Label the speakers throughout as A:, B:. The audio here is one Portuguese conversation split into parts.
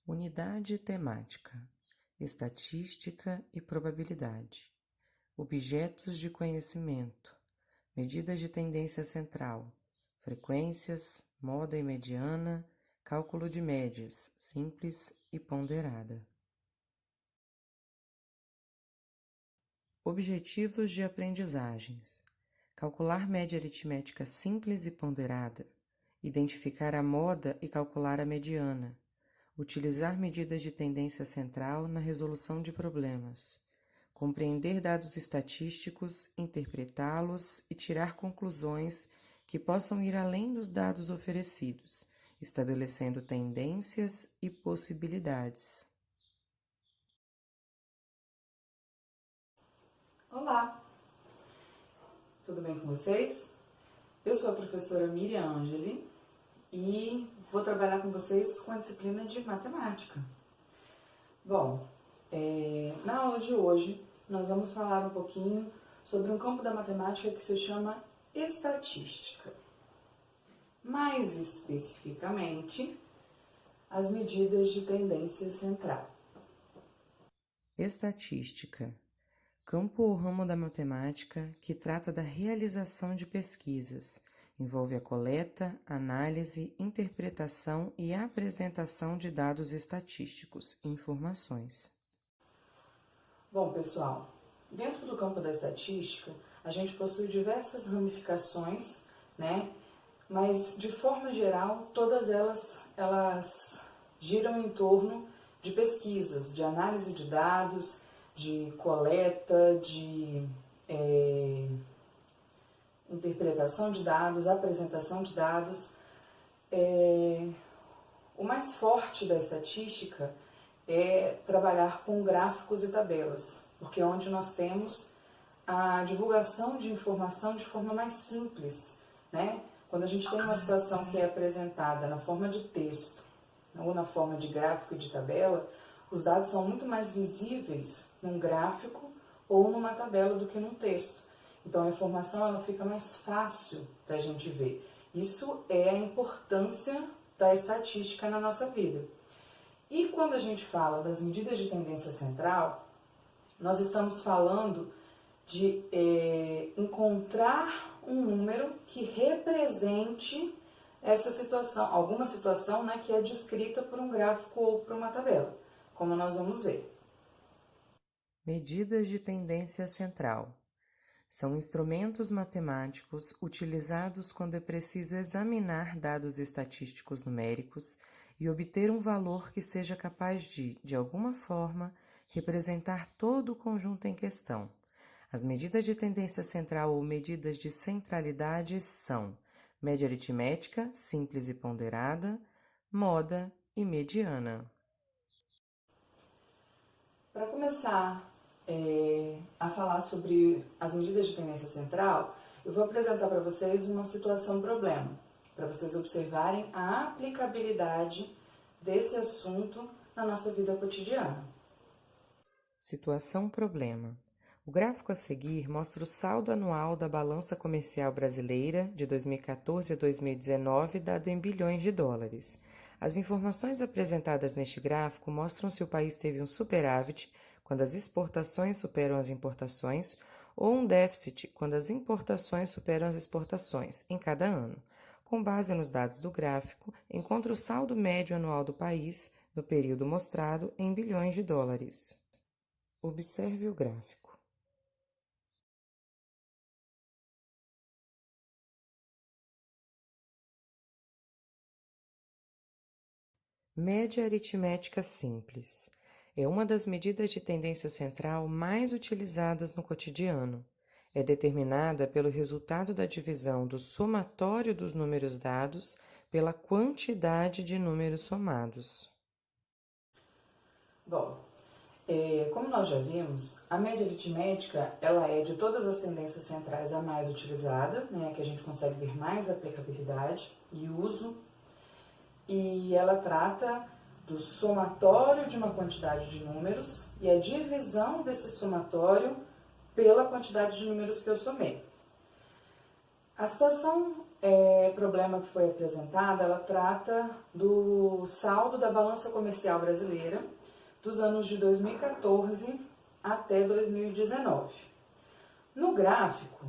A: Unidade temática: estatística e probabilidade. Objetos de conhecimento: medidas de tendência central, frequências, moda e mediana, cálculo de médias, simples e ponderada. Objetivos de aprendizagens: calcular média aritmética simples e ponderada, identificar a moda e calcular a mediana, utilizar medidas de tendência central na resolução de problemas, compreender dados estatísticos, interpretá-los e tirar conclusões que possam ir além dos dados oferecidos, estabelecendo tendências e possibilidades.
B: Olá, tudo bem com vocês? Eu sou a professora Miriam Angeli e vou trabalhar com vocês com a disciplina de matemática. Bom, na aula de hoje nós vamos falar um pouquinho sobre um campo da matemática que se chama estatística. Mais especificamente, as medidas de tendência central.
A: Estatística: campo ou ramo da matemática que trata da realização de pesquisas. Envolve a coleta, análise, interpretação e apresentação de dados estatísticos e informações.
B: Bom, pessoal, dentro do campo da estatística, a gente possui diversas ramificações, né? Mas, de forma geral, todas elas giram em torno de pesquisas, de análise de dados, de coleta, de interpretação de dados, apresentação de dados. O mais forte da estatística é trabalhar com gráficos e tabelas, porque é onde nós temos a divulgação de informação de forma mais simples, né? Quando a gente tem uma situação que é apresentada na forma de texto ou na forma de gráfico e de tabela, os dados são muito mais visíveis num gráfico ou numa tabela do que num texto. Então a informação ela fica mais fácil da gente ver. Isso é a importância da estatística na nossa vida. E quando a gente fala das medidas de tendência central, nós estamos falando de encontrar um número que represente essa situação, alguma situação, né, que é descrita por um gráfico ou por uma tabela, como nós vamos ver.
A: Medidas de tendência central: são instrumentos matemáticos utilizados quando é preciso examinar dados estatísticos numéricos e obter um valor que seja capaz de alguma forma, representar todo o conjunto em questão. As medidas de tendência central ou medidas de centralidade são média aritmética, simples e ponderada, moda e mediana.
B: Para começar a falar sobre as medidas de tendência central, eu vou apresentar para vocês uma situação-problema, para vocês observarem a aplicabilidade desse assunto na nossa vida cotidiana.
A: Situação-problema. O gráfico a seguir mostra o saldo anual da balança comercial brasileira de 2014 a 2019, dado em bilhões de dólares. As informações apresentadas neste gráfico mostram se o país teve um superávit quando as exportações superam as importações ou um déficit quando as importações superam as exportações em cada ano. Com base nos dados do gráfico, encontra o saldo médio anual do país no período mostrado em bilhões de dólares. Observe o gráfico. Média aritmética simples. É uma das medidas de tendência central mais utilizadas no cotidiano. É determinada pelo resultado da divisão do somatório dos números dados pela quantidade de números somados.
B: Bom, como nós já vimos, a média aritmética ela é de todas as tendências centrais a mais utilizada, né, que a gente consegue ver mais aplicabilidade e uso, e ela trata do somatório de uma quantidade de números e a divisão desse somatório pela quantidade de números que eu somei. A situação, problema que foi apresentada, ela trata do saldo da balança comercial brasileira dos anos de 2014 até 2019. No gráfico,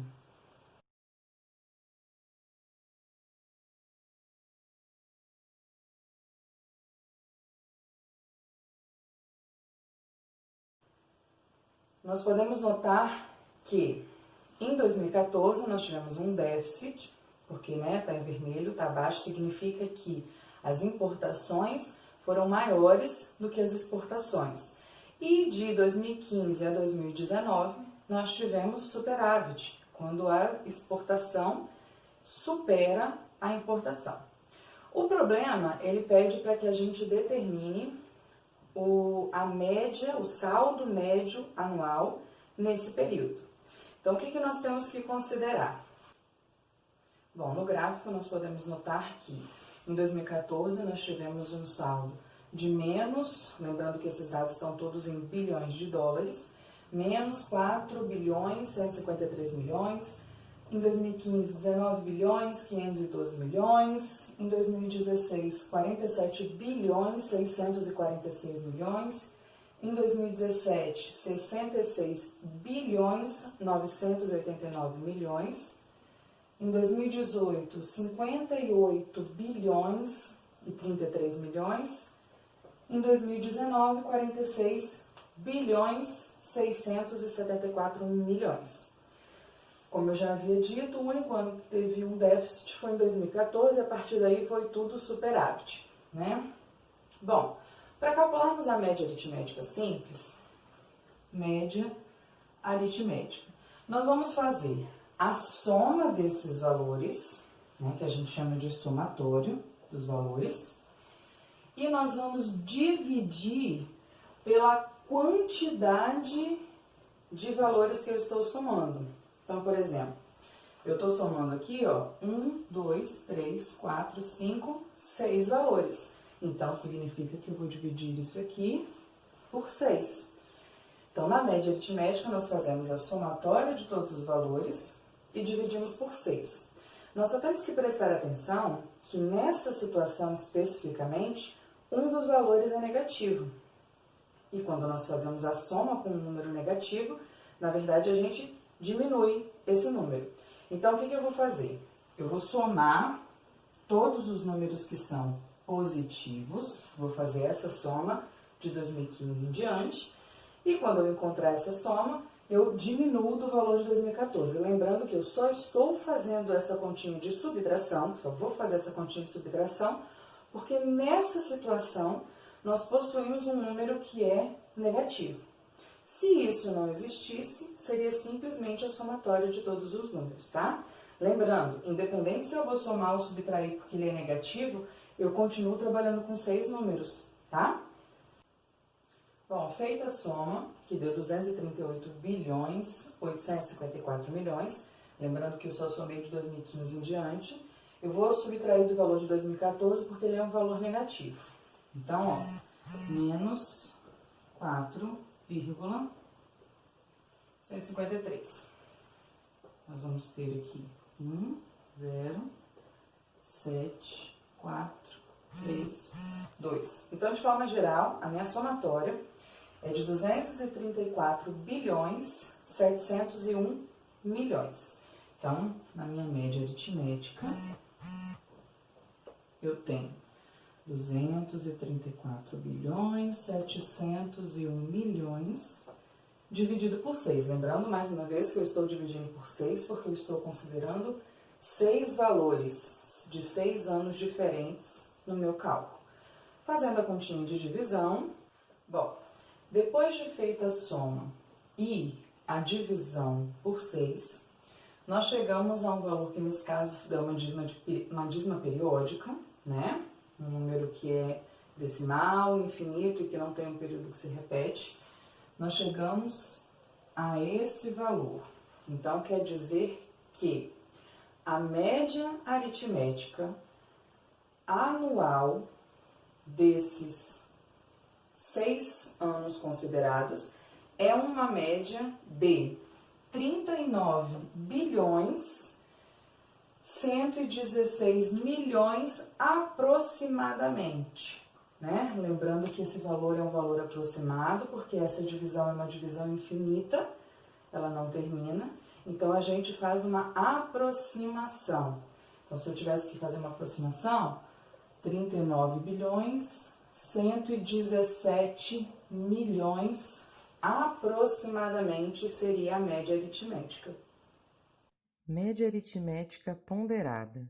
B: nós podemos notar que em 2014 nós tivemos um déficit, porque está em vermelho, está abaixo, significa que as importações foram maiores do que as exportações. E de 2015 a 2019 nós tivemos superávit, quando a exportação supera a importação. O problema, ele pede para que a gente determine a média, o saldo médio anual nesse período. Então, o que nós temos que considerar? Bom, no gráfico nós podemos notar que em 2014 nós tivemos um saldo de menos, lembrando que esses dados estão todos em bilhões de dólares, menos 4 bilhões 153 milhões, em 2015 19 bilhões 512 milhões, em 2016 47 bilhões 646 milhões, em 2017 66 bilhões 989 milhões, em 2018 58 bilhões e 33 milhões, em 2019 46 bilhões 674 milhões. Como eu já havia dito, o único ano que teve um déficit foi em 2014, e a partir daí foi tudo superávit, né? Bom, para calcularmos a média aritmética simples, média aritmética, nós vamos fazer a soma desses valores, que a gente chama de somatório dos valores, e nós vamos dividir pela quantidade de valores que eu estou somando. Então, por exemplo, eu estou somando aqui, 1, 2, 3, 4, 5, 6 valores. Então, significa que eu vou dividir isso aqui por 6. Então, na média aritmética, nós fazemos a somatória de todos os valores e dividimos por 6. Nós só temos que prestar atenção que nessa situação especificamente, um dos valores é negativo. E quando nós fazemos a soma com um número negativo, na verdade a gente diminui esse número. Então, o que eu vou fazer? Eu vou somar todos os números que são positivos, vou fazer essa soma de 2015 em diante, e quando eu encontrar essa soma, eu diminuo do valor de 2014. Lembrando que eu só estou fazendo essa continha de subtração, só vou fazer essa continha de subtração, porque nessa situação nós possuímos um número que é negativo. Se isso não existisse, seria simplesmente a somatória de todos os números, tá? Lembrando, independente se eu vou somar ou subtrair porque ele é negativo, eu continuo trabalhando com 6 números, tá? Bom, feita a soma, que deu 238 bilhões 854 milhões, lembrando que eu só somei de 2015 em diante, eu vou subtrair do valor de 2014 porque ele é um valor negativo. Então, menos 4,153. Nós vamos ter aqui 1, 0, 7, 4, 3, 2. Então, de forma geral, a minha somatória é de 234 bilhões 701 milhões. Então, na minha média aritmética, eu tenho 234 bilhões 701 milhões dividido por 6. Lembrando, mais uma vez, que eu estou dividindo por 6 porque eu estou considerando 6 valores de 6 anos diferentes no meu cálculo. Fazendo a continha de divisão, bom, depois de feita a soma e a divisão por 6, nós chegamos a um valor que, nesse caso, dá uma dízima periódica, né? Um número que é decimal, infinito e que não tem um período que se repete. Nós chegamos a esse valor. Então, quer dizer que a média aritmética anual desses 6 anos considerados é uma média de 39 bilhões 116 milhões aproximadamente, né? Lembrando que esse valor é um valor aproximado, porque essa divisão é uma divisão infinita, ela não termina, então a gente faz uma aproximação. Então, se eu tivesse que fazer uma aproximação, 39 bilhões, 117 milhões aproximadamente seria a média aritmética.
A: Média aritmética ponderada.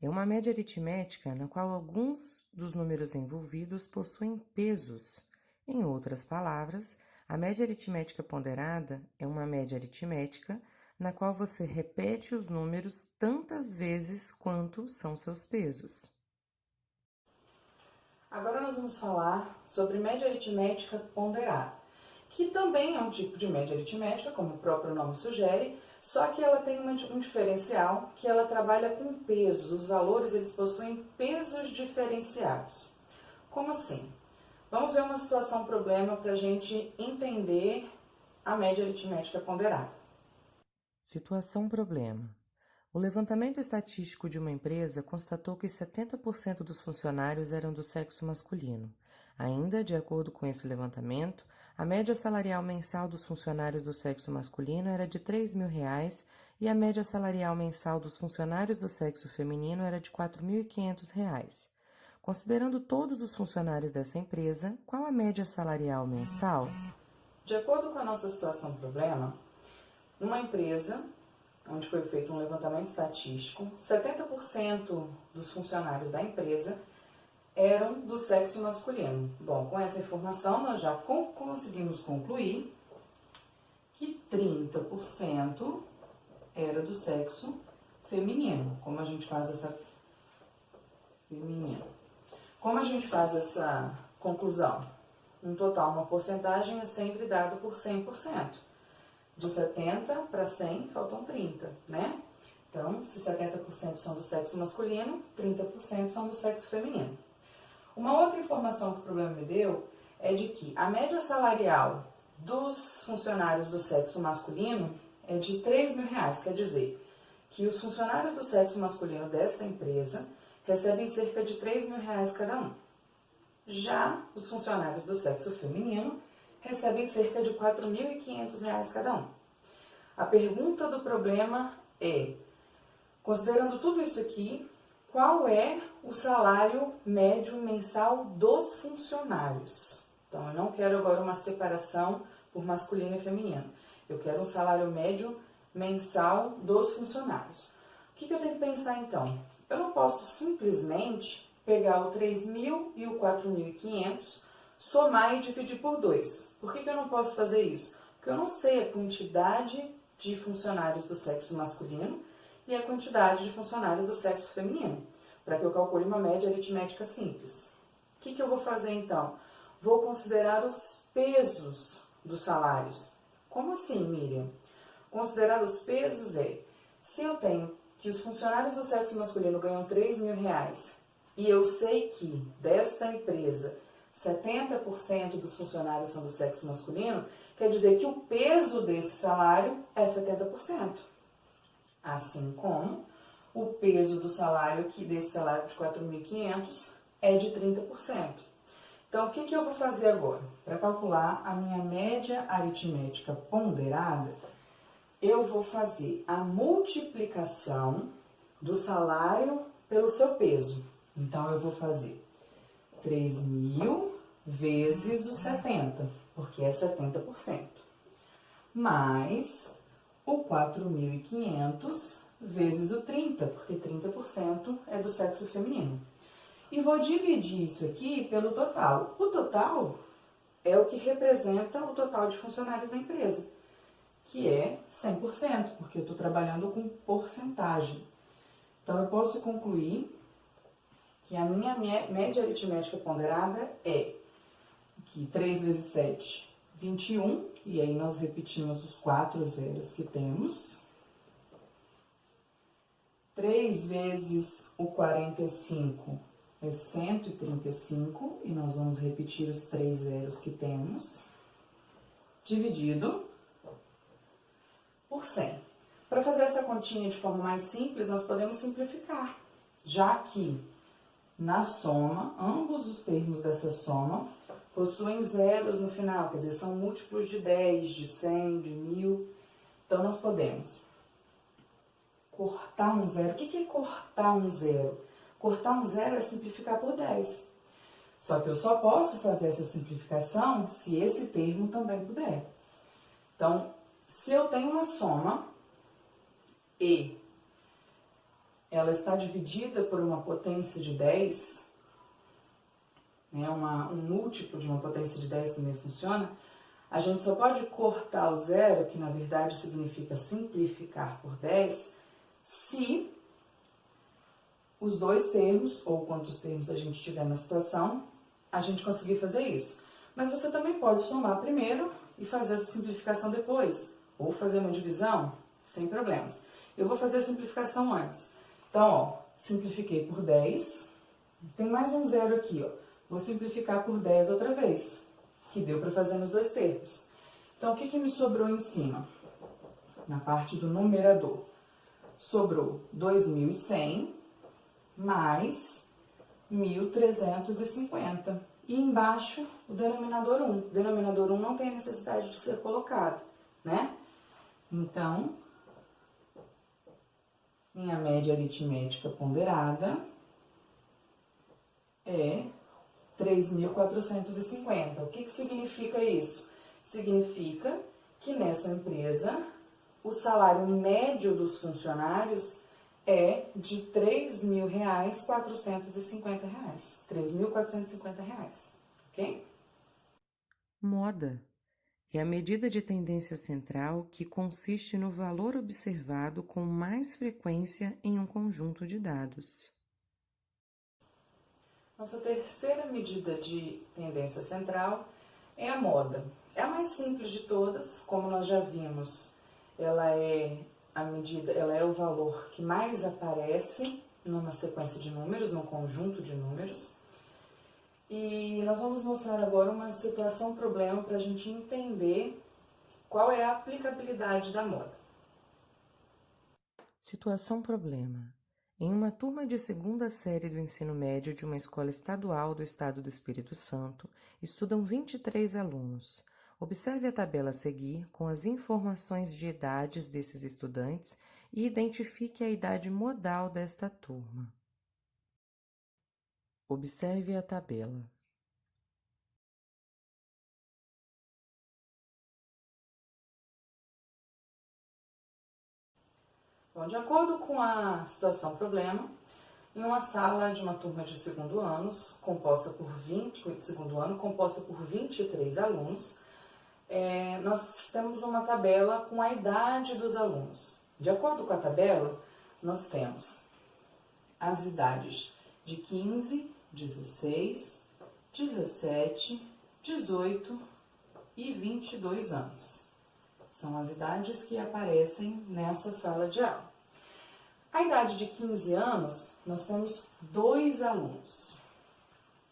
A: É uma média aritmética na qual alguns dos números envolvidos possuem pesos. Em outras palavras, a média aritmética ponderada é uma média aritmética na qual você repete os números tantas vezes quanto são seus pesos.
B: Agora nós vamos falar sobre média aritmética ponderada, que também é um tipo de média aritmética, como o próprio nome sugere, só que ela tem um diferencial, que ela trabalha com pesos. Os valores, eles possuem pesos diferenciados. Como assim? Vamos ver uma situação problema para a gente entender a média aritmética ponderada.
A: Situação problema. O levantamento estatístico de uma empresa constatou que 70% dos funcionários eram do sexo masculino. Ainda, de acordo com esse levantamento, a média salarial mensal dos funcionários do sexo masculino era de R$ 3.000 e a média salarial mensal dos funcionários do sexo feminino era de R$ 4.500. Considerando todos os funcionários dessa empresa, qual a média salarial mensal?
B: De acordo com a nossa situação problema, numa empresa onde foi feito um levantamento estatístico, 70% dos funcionários da empresa eram do sexo masculino. Bom, com essa informação nós já conseguimos concluir que 30% era do sexo feminino. Como a gente faz essa conclusão? Um total, uma porcentagem é sempre dado por 100%. De 70 para 100, faltam 30, né? Então, se 70% são do sexo masculino, 30% são do sexo feminino. Uma outra informação que o problema me deu é de que a média salarial dos funcionários do sexo masculino é de R$ 3.000, quer dizer que os funcionários do sexo masculino desta empresa recebem cerca de R$ 3.000 cada um. Já os funcionários do sexo feminino recebem cerca de R$ 4.500 cada um. A pergunta do problema é, considerando tudo isso aqui, qual é o salário médio mensal dos funcionários? Então, eu não quero agora uma separação por masculino e feminino. Eu quero um salário médio mensal dos funcionários. O que eu tenho que pensar então? Eu não posso simplesmente pegar o 3.000 e o 4.500, somar e dividir por 2. Por que eu não posso fazer isso? Porque eu não sei a quantidade de funcionários do sexo masculino e a quantidade de funcionários do sexo feminino, para que eu calcule uma média aritmética simples. O que eu vou fazer então? Vou considerar os pesos dos salários. Como assim, Miriam? Considerar os pesos é, se eu tenho que os funcionários do sexo masculino ganham R$ 3.000 e eu sei que desta empresa 70% dos funcionários são do sexo masculino, quer dizer que o peso desse salário é 70%. Assim como o peso do salário, desse salário de 4.500, é de 30%. Então, o que eu vou fazer agora? Para calcular a minha média aritmética ponderada, eu vou fazer a multiplicação do salário pelo seu peso. Então, eu vou fazer 3.000 vezes os 70, porque é 70%, mais o 4.500 vezes o 30, porque 30% é do sexo feminino. E vou dividir isso aqui pelo total. O total é o que representa o total de funcionários da empresa, que é 100%, porque eu estou trabalhando com porcentagem. Então, eu posso concluir que a minha média aritmética ponderada é que 3 vezes 7, 21, e aí nós repetimos os 4 zeros que temos. 3 vezes o 45 é 135, e nós vamos repetir os 3 zeros que temos, dividido por 100. Para fazer essa continha de forma mais simples, nós podemos simplificar, já que na soma, ambos os termos dessa soma possuem zeros no final, quer dizer, são múltiplos de 10, de 100, de 1000. Então, nós podemos cortar um zero. O que é cortar um zero? Cortar um zero é simplificar por 10. Só que eu só posso fazer essa simplificação se esse termo também puder. Então, se eu tenho uma soma e ela está dividida por uma potência de 10, né, um múltiplo de uma potência de 10 também funciona, a gente só pode cortar o zero, que na verdade significa simplificar por 10, se os dois termos, ou quantos termos a gente tiver na situação, a gente conseguir fazer isso. Mas você também pode somar primeiro e fazer a simplificação depois, ou fazer uma divisão, sem problemas. Eu vou fazer a simplificação antes. Então, ó, simplifiquei por 10, tem mais um zero aqui, ó. Vou simplificar por 10 outra vez, que deu para fazer nos dois termos. Então, o que me sobrou em cima? Na parte do numerador, sobrou 2.100 mais 1.350. E embaixo, o denominador 1. O denominador 1 não tem necessidade de ser colocado, né? Então, minha média aritmética ponderada é 3.450. O que significa isso? Significa que nessa empresa o salário médio dos funcionários é de R$ 3.450. R$ 3.450, ok?
A: Moda é a medida de tendência central que consiste no valor observado com mais frequência em um conjunto de dados.
B: Nossa terceira medida de tendência central é a moda. É a mais simples de todas, como nós já vimos. Ela é o valor que mais aparece numa sequência de números, num conjunto de números. E nós vamos mostrar agora uma situação-problema para a gente entender qual é a aplicabilidade da moda.
A: Situação-problema. Em uma turma de segunda série do ensino médio de uma escola estadual do estado do Espírito Santo, estudam 23 alunos. Observe a tabela a seguir com as informações de idades desses estudantes e identifique a idade modal desta turma. Observe a tabela.
B: Bom, de acordo com a situação-problema, em uma sala de uma turma de segundo ano, composta por 23 alunos, nós temos uma tabela com a idade dos alunos. De acordo com a tabela, nós temos as idades de 15, 16, 17, 18 e 22 anos. São as idades que aparecem nessa sala de aula. A idade de 15 anos, nós temos 2 alunos.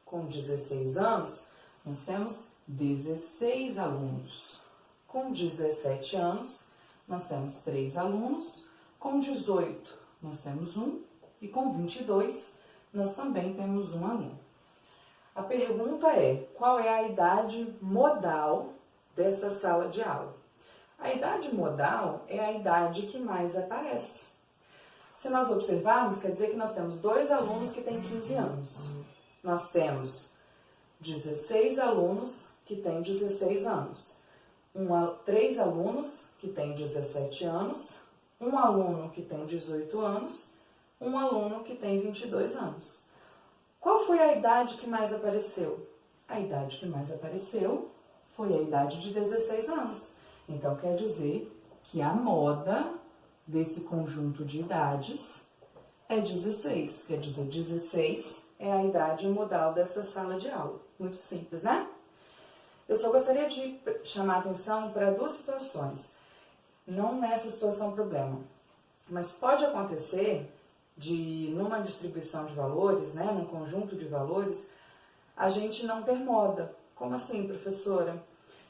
B: Com 16 anos, nós temos 16 alunos. Com 17 anos, nós temos 3 alunos. Com 18, nós temos 1. E com 22, nós também temos 1 aluno. A pergunta é, qual é a idade modal dessa sala de aula? A idade modal é a idade que mais aparece. Se nós observarmos, quer dizer que nós temos 2 alunos que têm 15 anos. Nós temos 16 alunos que têm 16 anos. 3 alunos que têm 17 anos. 1 aluno que tem 18 anos. 1 aluno que tem 22 anos. Qual foi a idade que mais apareceu? A idade que mais apareceu foi a idade de 16 anos. Então, quer dizer que a moda desse conjunto de idades é 16. Quer dizer, 16 é a idade modal desta sala de aula. Muito simples, né? Eu só gostaria de chamar a atenção para 2 situações. Não nessa situação problema, mas pode acontecer numa distribuição de valores, né, num conjunto de valores, a gente não ter moda. Como assim, professora?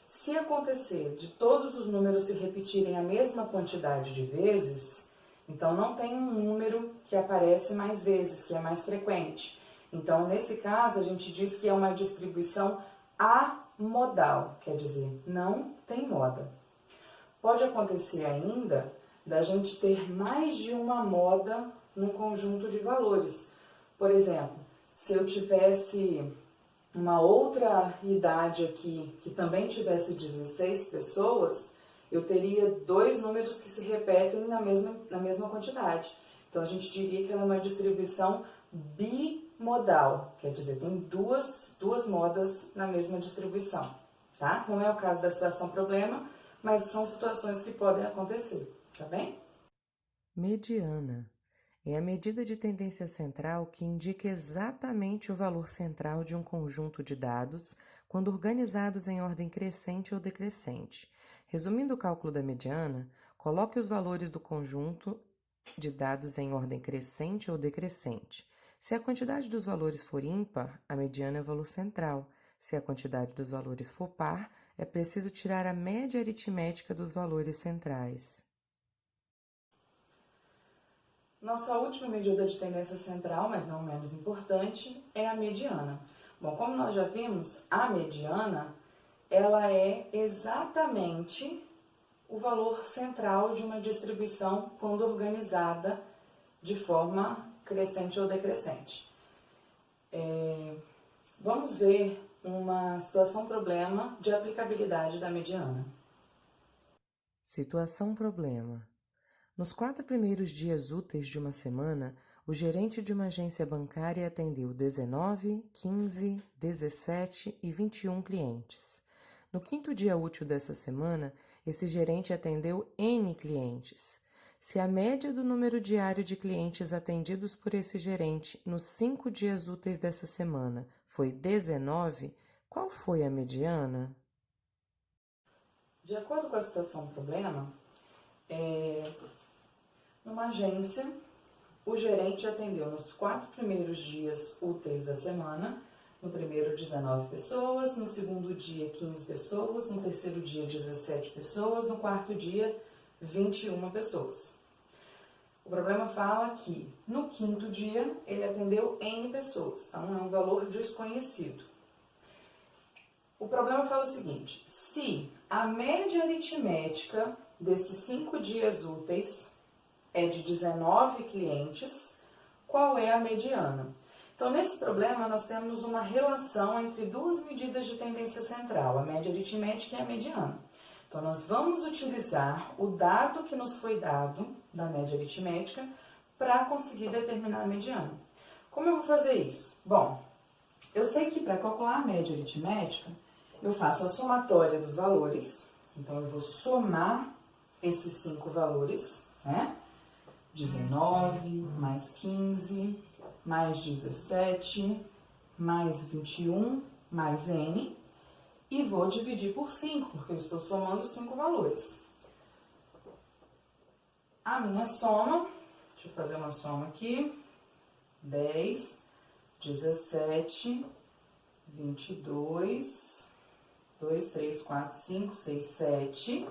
B: Se acontecer de todos os números se repetirem a mesma quantidade de vezes, então não tem um número que aparece mais vezes, que é mais frequente. Então, nesse caso, a gente diz que é uma distribuição amodal, quer dizer, não tem moda. Pode acontecer ainda da gente ter mais de uma moda no conjunto de valores. Por exemplo, se eu tivesse uma outra idade aqui que também tivesse 16 pessoas, eu teria dois números que se repetem na mesma quantidade. Então, a gente diria que ela é uma distribuição bimodal, quer dizer, tem duas modas na mesma distribuição, tá? Não é o caso da situação problema, mas são situações que podem acontecer, tá bem?
A: Mediana é a medida de tendência central que indica exatamente o valor central de um conjunto de dados quando organizados em ordem crescente ou decrescente. Resumindo o cálculo da mediana, coloque os valores do conjunto de dados em ordem crescente ou decrescente. Se a quantidade dos valores for ímpar, a mediana é o valor central. Se a quantidade dos valores for par, é preciso tirar a média aritmética dos valores centrais.
B: Nossa última medida de tendência central, mas não menos importante, é a mediana. Bom, como nós já vimos, a mediana, ela é exatamente o valor central de uma distribuição quando organizada de forma crescente ou decrescente. Vamos ver uma situação-problema de aplicabilidade da mediana.
A: Situação-problema. Nos 4 primeiros dias úteis de uma semana, o gerente de uma agência bancária atendeu 19, 15, 17 e 21 clientes. No 5º dia útil dessa semana, esse gerente atendeu N clientes. Se a média do número diário de clientes atendidos por esse gerente nos 5 dias úteis dessa semana foi 19, qual foi a mediana?
B: De acordo com a situação-problema, numa agência, o gerente atendeu nos 4 primeiros dias úteis da semana, no primeiro 19 pessoas, no segundo dia 15 pessoas, no terceiro dia 17 pessoas, no quarto dia 21 pessoas. O problema fala que no 5º dia ele atendeu N pessoas, então é um valor desconhecido. O problema fala o seguinte: se a média aritmética desses 5 dias úteis é de 19 clientes, qual é a mediana? Então, nesse problema, nós temos uma relação entre duas medidas de tendência central, a média aritmética e a mediana. Então, nós vamos utilizar o dado que nos foi dado da média aritmética para conseguir determinar a mediana. Como eu vou fazer isso? Bom, eu sei que para calcular a média aritmética, eu faço a somatória dos valores. Então, eu vou somar esses 5 valores, né? 19, mais 15, mais 17, mais 21, mais N, e vou dividir por 5, porque eu estou somando 5 valores. A minha soma, deixa eu fazer uma soma aqui, 10, 17, 22, 2, 3, 4, 5, 6, 7,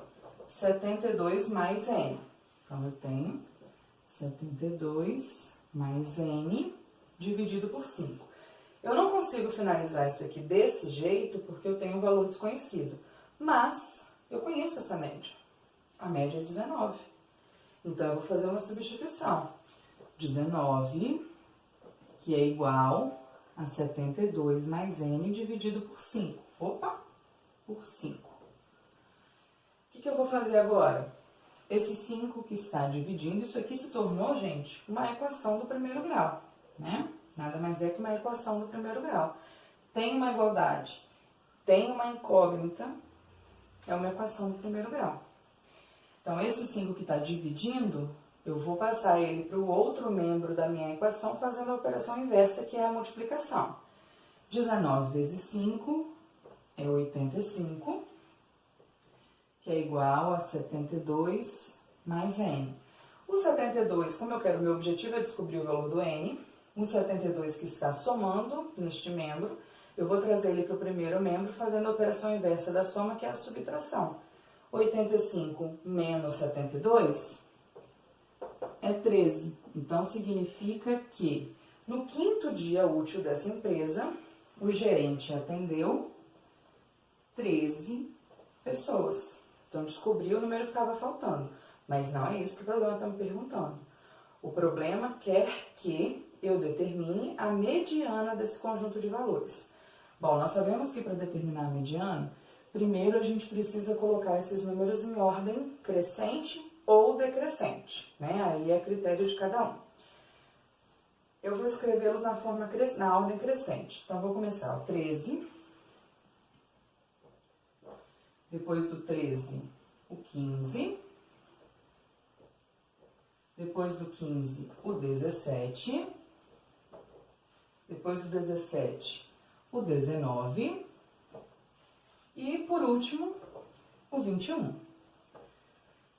B: 72 mais N. Então, eu tenho 72 mais N dividido por 5. Eu não consigo finalizar isso aqui desse jeito porque eu tenho um valor desconhecido, mas eu conheço essa média. A média é 19. Então, eu vou fazer uma substituição. 19, que é igual a 72 mais N dividido por 5. Opa! Por 5. O que eu vou fazer agora? Esse 5 que está dividindo, isso aqui se tornou, gente, uma equação do primeiro grau, né? Nada mais é que uma equação do primeiro grau. Tem uma igualdade, tem uma incógnita, é uma equação do primeiro grau. Então, esse 5 que está dividindo, eu vou passar ele para o outro membro da minha equação fazendo a operação inversa, que é a multiplicação. 19 vezes 5 é 85, que é igual a 72 mais N. O 72, como eu quero, meu objetivo é descobrir o valor do N, o 72 que está somando neste membro, Eu vou trazer ele para o primeiro membro fazendo a operação inversa da soma, que é a subtração. 85 menos 72 é 13. Então, significa que no 5º dia útil dessa empresa, o gerente atendeu 13 pessoas. Então, descobriu o número que estava faltando. Mas não é isso que o problema está me perguntando. O problema quer que eu determine a mediana desse conjunto de valores. Bom, nós sabemos que para determinar a mediana, primeiro a gente precisa colocar esses números em ordem crescente ou decrescente, né? Aí é critério de cada um. Eu vou escrevê-los na ordem crescente. Então, vou começar o 13, depois do 13, o 15, depois do 15, o 17, depois do 17, o 19 e, por último, o 21.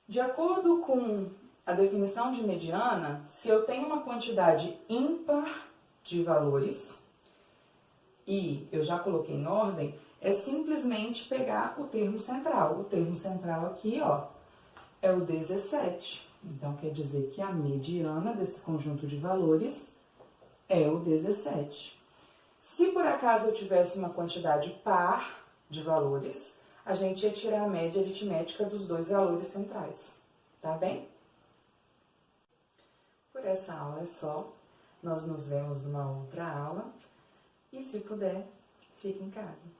B: De acordo com a definição de mediana, se eu tenho uma quantidade ímpar de valores e eu já coloquei em ordem, é simplesmente pegar o termo central. O termo central aqui, ó, é o 17. Então, quer dizer que a mediana desse conjunto de valores é o 17. Se por acaso eu tivesse uma quantidade par de valores, a gente ia tirar a média aritmética dos dois valores centrais, tá bem? Por essa aula é só. Nós nos vemos numa outra aula. E se puder, fique em casa.